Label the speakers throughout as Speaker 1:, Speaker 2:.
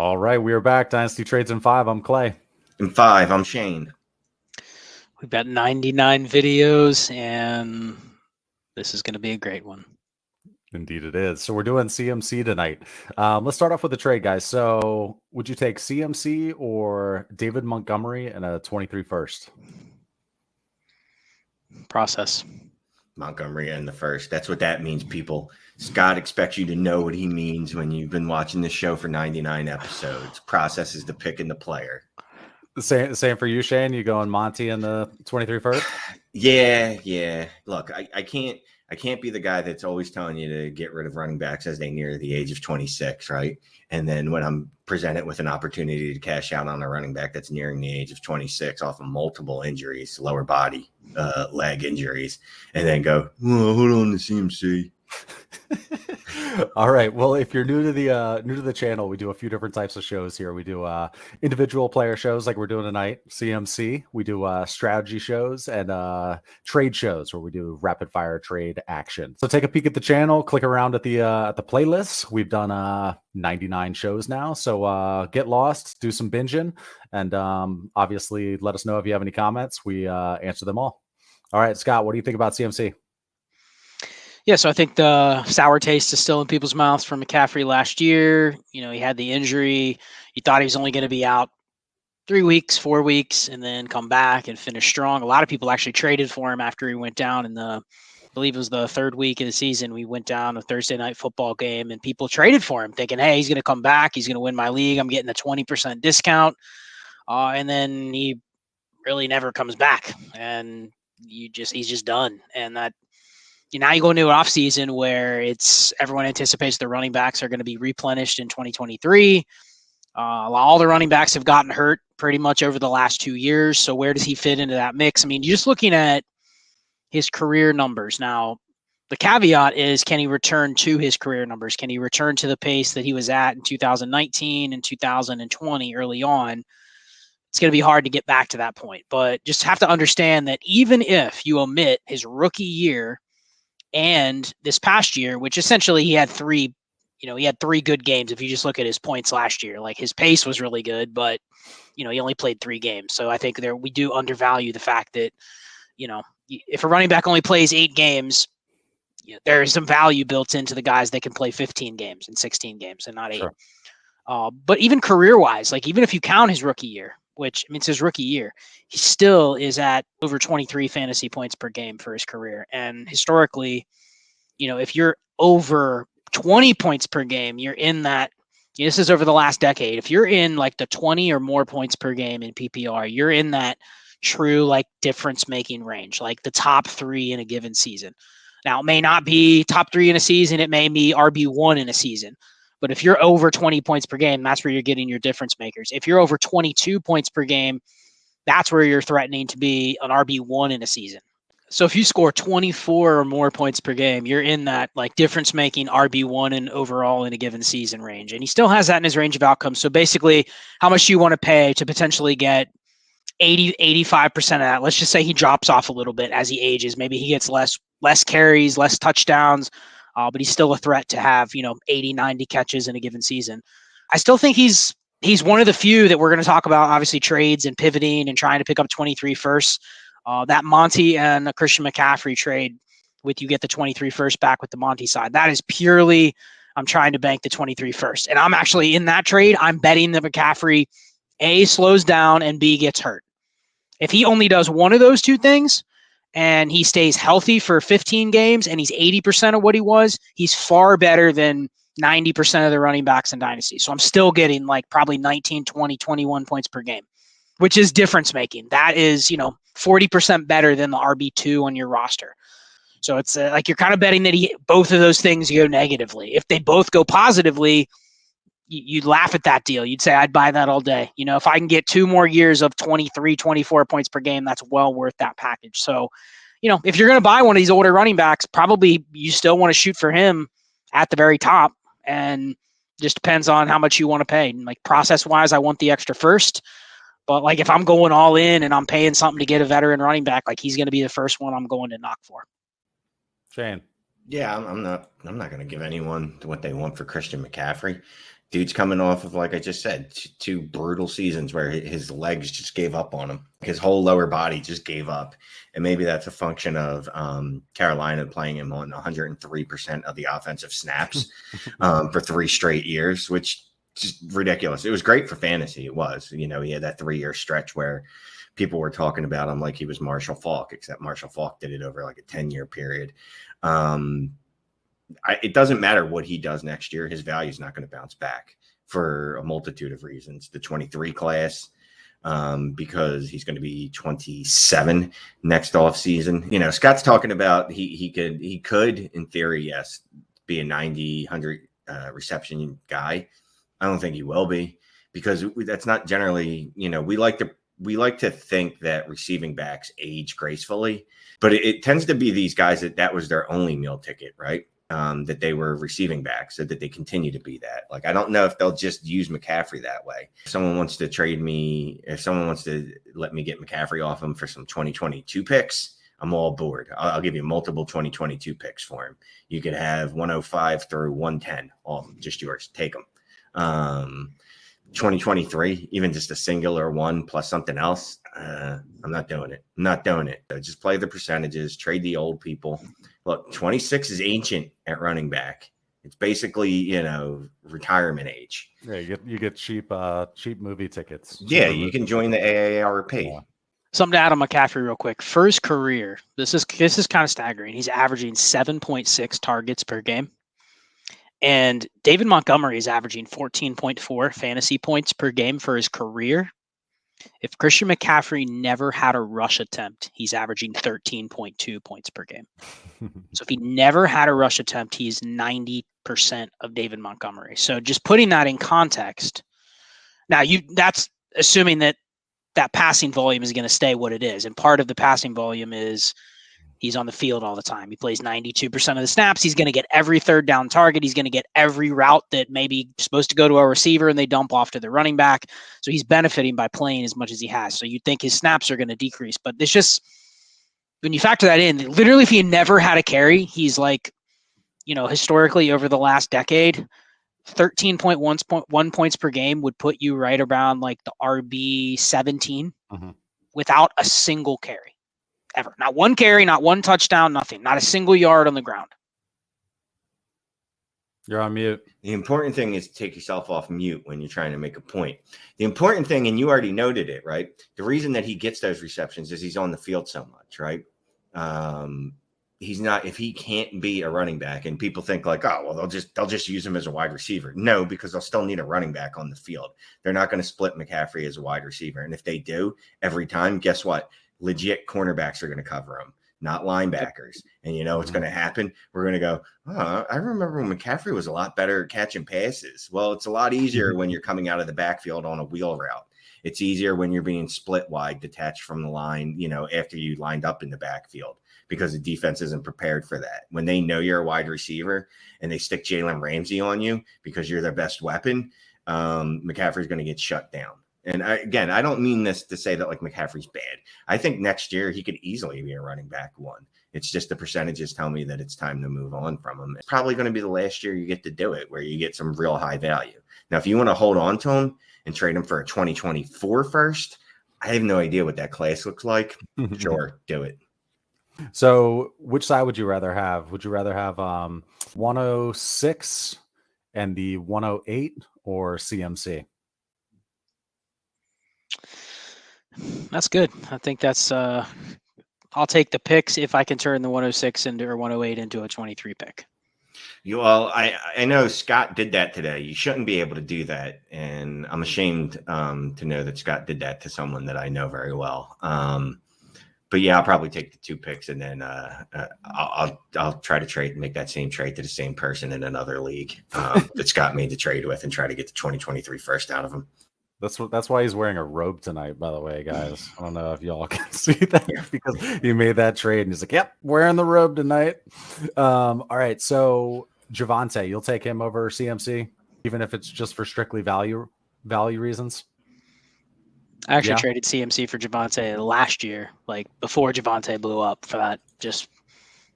Speaker 1: All right, we are back. Dynasty Trades in 5. I'm Clay.
Speaker 2: In 5, I'm Shane.
Speaker 3: We've got 99 videos, and this is going to be a great one.
Speaker 1: Indeed it is. So we're doing CMC tonight. Let's start off with the trade, guys. So would you take CMC or David Montgomery and a 23 first?
Speaker 3: Process.
Speaker 2: Montgomery and the first. That's what that means, people. Scott expects you to know what he means when you've been watching this show for 99 episodes. Process is the pick and the player.
Speaker 1: Same for you, Shane. You going Monty and the 23 first?
Speaker 2: Yeah. Look, I can't be the guy that's always telling you to get rid of running backs as they near the age of 26, right? And then when I'm presented with an opportunity to cash out on a running back that's nearing the age of 26 off of multiple injuries, lower body, leg injuries, and then go, oh, hold on to CMC.
Speaker 1: All right. Well, if you're new to the channel, we do a few different types of shows here. We do individual player shows like we're doing tonight, CMC. We do strategy shows and trade shows where we do rapid fire trade action. So take a peek at the channel, click around at the playlists. We've done 99 shows now. So get lost, do some binging, and obviously let us know if you have any comments. We answer them all. All right, Scott, what do you think about CMC?
Speaker 3: Yeah, so I think the sour taste is still in people's mouths from McCaffrey last year. You know, he had the injury. You thought he was only going to be out 3 weeks, 4 weeks, and then come back and finish strong. A lot of people actually traded for him after he went down in I believe it was the 3rd week of the season. We went down a Thursday night football game, and people traded for him thinking, hey, he's going to come back. He's going to win my league. I'm getting a 20% discount. And then he really never comes back, and he's just done. And that, now you go into an offseason where everyone anticipates the running backs are going to be replenished in 2023. All the running backs have gotten hurt pretty much over the last 2 years. So where does he fit into that mix? I mean, you're just looking at his career numbers. Now, the caveat is, can he return to his career numbers? Can he return to the pace that he was at in 2019 and 2020 early on? It's going to be hard to get back to that point. But just have to understand that even if you omit his rookie year and this past year, which essentially he had three good games. If you just look at his points last year, like his pace was really good, but he only played 3 games. So I think we do undervalue the fact that, if a running back only plays 8 games, there is some value built into the guys that can play 15 games and 16 games and not 8. Sure. But even career-wise, like even if you count his rookie year, which means his rookie year, he still is at over 23 fantasy points per game for his career. And historically, if you're over 20 points per game, you're in that. This is over the last decade. If you're in like the 20 or more points per game in PPR, you're in that true like difference making range, like the top 3 in a given season. Now, it may not be top 3 in a season. It may be RB1 in a season. But if you're over 20 points per game, that's where you're getting your difference makers. If you're over 22 points per game, that's where you're threatening to be an RB1 in a season. So if you score 24 or more points per game, you're in that like difference making RB1 and overall in a given season range. And he still has that in his range of outcomes. So basically, how much do you want to pay to potentially get 85% of that? Let's just say he drops off a little bit as he ages. Maybe he gets less carries, less touchdowns. But he's still a threat to have, 80, 90 catches in a given season. I still think he's one of the few that we're going to talk about, obviously trades and pivoting and trying to pick up 23 first. That Monty and Christian McCaffrey trade with you get the 23 first back with the Monty side. That is purely, I'm trying to bank the 23 first. And I'm actually in that trade. I'm betting that McCaffrey A, slows down, and B, gets hurt. If he only does one of those 2 things, and he stays healthy for 15 games and he's 80% of what he was, he's far better than 90% of the running backs in Dynasty. So I'm still getting like probably 19, 20, 21 points per game, which is difference making. That is, 40% better than the RB2 on your roster. So it's like you're kind of betting that both of those things go negatively. If they both go positively, you'd laugh at that deal. You'd say, I'd buy that all day. If I can get 2 more years of 23, 24 points per game, that's well worth that package. So, if you're going to buy one of these older running backs, probably you still want to shoot for him at the very top, and just depends on how much you want to pay. And like process wise, I want the extra first, but like if I'm going all in and I'm paying something to get a veteran running back, like he's going to be the first one I'm going to knock for.
Speaker 1: Shane.
Speaker 2: Yeah, I'm not going to give anyone what they want for Christian McCaffrey. Dude's coming off of, like I just said, two brutal seasons where his legs just gave up on him. His whole lower body just gave up. And maybe that's a function of Carolina playing him on 103% of the offensive snaps for 3 straight years, which is just ridiculous. It was great for fantasy. It was. You know, he had that 3-year stretch where people were talking about him like he was Marshall Faulk, except Marshall Faulk did it over like a 10-year period. It doesn't matter what he does next year. His value is not going to bounce back for a multitude of reasons. The 23 class, because he's going to be 27 next off season. You know, Scott's talking about he could in theory, yes, be a 90, 100 reception guy. I don't think he will be, because that's not generally, you know, we like to think that receiving backs age gracefully, but it tends to be these guys that was their only meal ticket, right? That they were receiving back, so that they continue to be that. Like, I don't know if they'll just use McCaffrey that way. If someone wants to trade me, if someone wants to let me get McCaffrey off him for some 2022 picks, I'm all aboard. I'll give you multiple 2022 picks for him. You could have 105 through 110, all just yours. Take them. 2023, even just a singular one plus something else, I'm not doing it. I'm not doing it. Just play the percentages, trade the old people. Look, 26 is ancient at running back. It's basically, you know, retirement age.
Speaker 1: Yeah, you get cheap movie tickets.
Speaker 2: Yeah, you can join the AARP.
Speaker 1: Yeah.
Speaker 3: Something to add on McCaffrey real quick. For his career, this is kind of staggering. He's averaging 7.6 targets per game. And David Montgomery is averaging 14.4 fantasy points per game for his career. If Christian McCaffrey never had a rush attempt, he's averaging 13.2 points per game. So if he never had a rush attempt, he's 90% of David Montgomery. So just putting that in context. Now, that's assuming that passing volume is going to stay what it is. And part of the passing volume is he's on the field all the time. He plays 92% of the snaps. He's going to get every third down target. He's going to get every route that maybe supposed to go to a receiver and they dump off to the running back. So he's benefiting by playing as much as he has. So you'd think his snaps are going to decrease. But it's just, when you factor that in, literally if he never had a carry, he's like, you know, historically over the last decade, 13.1 points per game would put you right around like the RB 17 without a single carry. Ever. Not one carry, not one touchdown, nothing. Not a single yard on the ground.
Speaker 1: You're on mute.
Speaker 2: The important thing is to take yourself off mute when you're trying to make a point. The important thing, and you already noted it, right? The reason that he gets those receptions is he's on the field so much, right? He's not, if he can't be a running back, and people think like, oh, well, they'll just use him as a wide receiver. No, because they'll still need a running back on the field. They're not going to split McCaffrey as a wide receiver. And if they do every time, guess what? Legit cornerbacks are going to cover him, not linebackers. And you know what's going to happen? We're going to go, oh, I remember when McCaffrey was a lot better at catching passes. Well, it's a lot easier when you're coming out of the backfield on a wheel route. It's easier when you're being split wide, detached from the line, you know, after you lined up in the backfield, because the defense isn't prepared for that. When they know you're a wide receiver and they stick Jalen Ramsey on you because you're their best weapon, McCaffrey's going to get shut down. And I don't mean this to say that like McCaffrey's bad. I think next year he could easily be a running back one. It's just the percentages tell me that it's time to move on from him. It's probably going to be the last year you get to do it, where you get some real high value. Now, if you want to hold on to him and trade him for a 2024 first, I have no idea what that class looks like. Sure, do it.
Speaker 1: So which side would you rather have? Would you rather have 106 and the 108 or CMC?
Speaker 3: That's good. I think that's I'll take the picks if I can turn the 106 into or 108 into a 23 pick.
Speaker 2: Well, I know Scott did that today. You shouldn't be able to do that, and I'm ashamed to know that Scott did that to someone that I know very well. But yeah, I'll probably take the 2 picks, and then I'll try to make that same trade to the same person in another league that Scott made the trade with, and try to get the 2023 first out of him.
Speaker 1: That's why he's wearing a robe tonight, by the way, guys. I don't know if y'all can see that because he made that trade and he's like, yep, wearing the robe tonight. All right. So Javonte, you'll take him over CMC, even if it's just for strictly value reasons.
Speaker 3: I actually traded CMC for Javonte last year, like before Javonte blew up for that.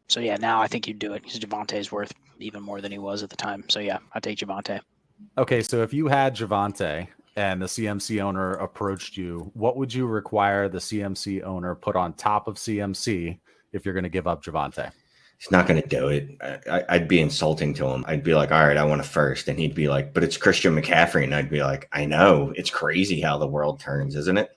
Speaker 3: So yeah, now I think you'd do it because Javonte is worth even more than he was at the time. So yeah, I take Javonte.
Speaker 1: Okay, so if you had Javante and the CMC owner approached you, what would you require the CMC owner put on top of CMC if you're going to give up Javante?
Speaker 2: He's not going to do it. I'd be insulting to him. I'd be like, all right, I want a first. And he'd be like, but it's Christian McCaffrey. And I'd be like, I know. It's crazy how the world turns, isn't it?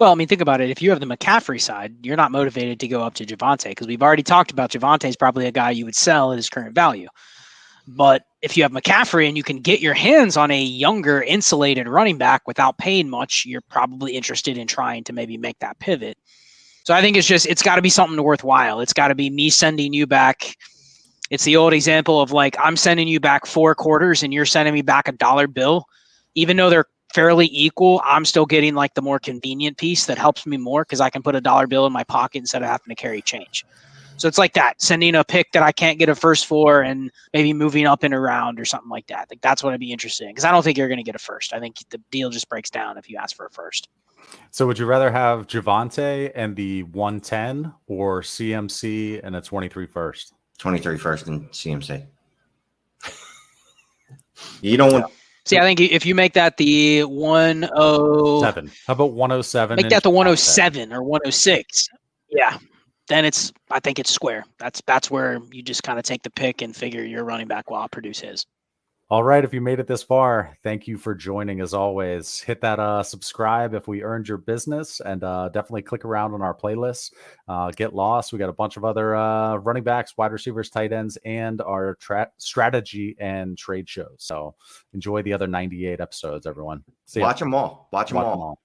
Speaker 3: Well, I mean, think about it. If you have the McCaffrey side, you're not motivated to go up to Javante because we've already talked about Javante's probably a guy you would sell at his current value. But if you have McCaffrey and you can get your hands on a younger, insulated running back without paying much, you're probably interested in trying to maybe make that pivot. So I think it's got to be something worthwhile. It's got to be me sending you back. It's the old example of like, I'm sending you back 4 quarters and you're sending me back $1 bill. Even though they're fairly equal, I'm still getting like the more convenient piece that helps me more because I can put $1 bill in my pocket instead of having to carry change. So it's like that, sending a pick that I can't get a first for and maybe moving up in a round or something like that. Like that's what I'd be interested in because I don't think you're going to get a first. I think the deal just breaks down if you ask for a first.
Speaker 1: So would you rather have Javante and the 110 or CMC and a 23 first?
Speaker 2: 23 first and CMC. You don't want.
Speaker 3: See, I think if you make that the 107,
Speaker 1: How about 107?
Speaker 3: make that the 107 or 106. Yeah. Then I think it's square. That's where you just kind of take the pick and figure your running back will outproduce his.
Speaker 1: All right. If you made it this far, thank you for joining as always. Hit that subscribe if we earned your business, and definitely click around on our playlists. Get lost. We got a bunch of other running backs, wide receivers, tight ends, and our strategy and trade shows. So enjoy the other 98 episodes, everyone. See ya.
Speaker 2: Watch them all. Watch them all.